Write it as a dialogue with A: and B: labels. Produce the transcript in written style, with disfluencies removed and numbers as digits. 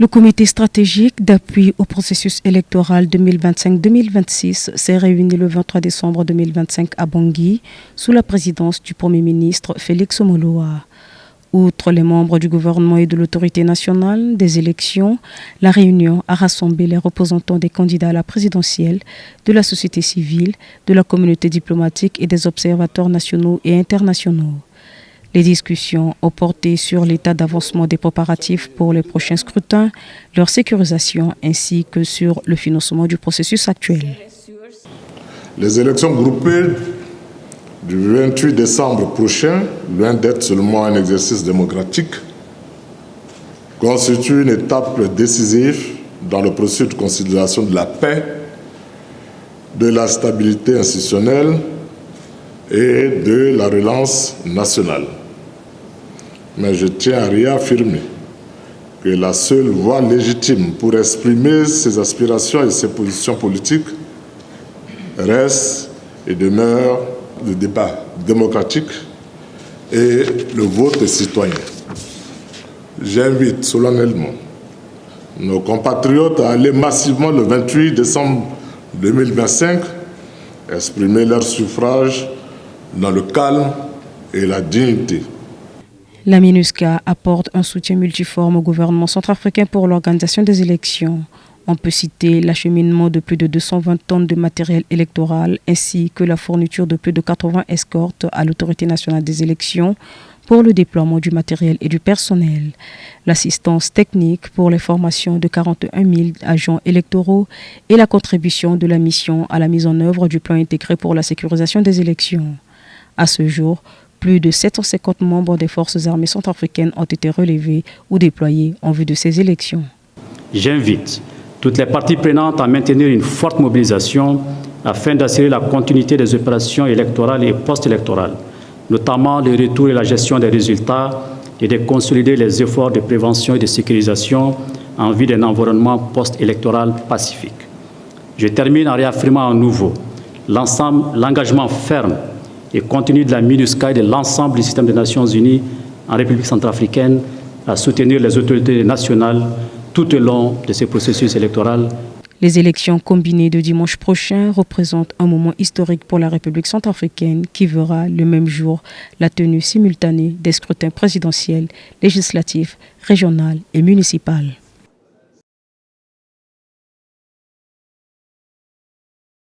A: Le comité stratégique d'appui au processus électoral 2025-2026 s'est réuni le 23 décembre 2025 à Bangui sous la présidence du Premier ministre Félix Omoloa. Outre les membres du gouvernement et de l'autorité nationale des élections, la réunion a rassemblé les représentants des candidats à la présidentielle, de la société civile, de la communauté diplomatique et des observateurs nationaux et internationaux. Les discussions ont porté sur l'état d'avancement des préparatifs pour les prochains scrutins, leur sécurisation ainsi que sur le financement du processus actuel.
B: Les élections groupées du 28 décembre prochain, loin d'être seulement un exercice démocratique, constituent une étape décisive dans le processus de consolidation de la paix, de la stabilité institutionnelle et de la relance nationale. Mais je tiens à réaffirmer que la seule voie légitime pour exprimer ses aspirations et ses positions politiques reste et demeure le débat démocratique et le vote citoyen. J'invite solennellement nos compatriotes à aller massivement le 28 décembre 2025 exprimer leur suffrage dans le calme et la dignité.
A: La MINUSCA apporte un soutien multiforme au gouvernement centrafricain pour l'organisation des élections. On peut citer l'acheminement de plus de 220 tonnes de matériel électoral ainsi que la fourniture de plus de 80 escortes à l'autorité nationale des élections pour le déploiement du matériel et du personnel, l'assistance technique pour les formations de 41 000 agents électoraux et la contribution de la mission à la mise en œuvre du plan intégré pour la sécurisation des élections. À ce jour, plus de 750 membres des forces armées centrafricaines ont été relevés ou déployés en vue de ces élections.
C: J'invite toutes les parties prenantes à maintenir une forte mobilisation afin d'assurer la continuité des opérations électorales et post-électorales, notamment le retour et la gestion des résultats et de consolider les efforts de prévention et de sécurisation en vue d'un environnement post-électoral pacifique. Je termine en réaffirmant à nouveau l'engagement ferme et continu de la MINUSCA et de l'ensemble du système des Nations Unies en République centrafricaine à soutenir les autorités nationales tout au long de ce processus électoral.
A: Les élections combinées de dimanche prochain représentent un moment historique pour la République centrafricaine qui verra le même jour la tenue simultanée des scrutins présidentiels, législatifs, régionaux et municipaux.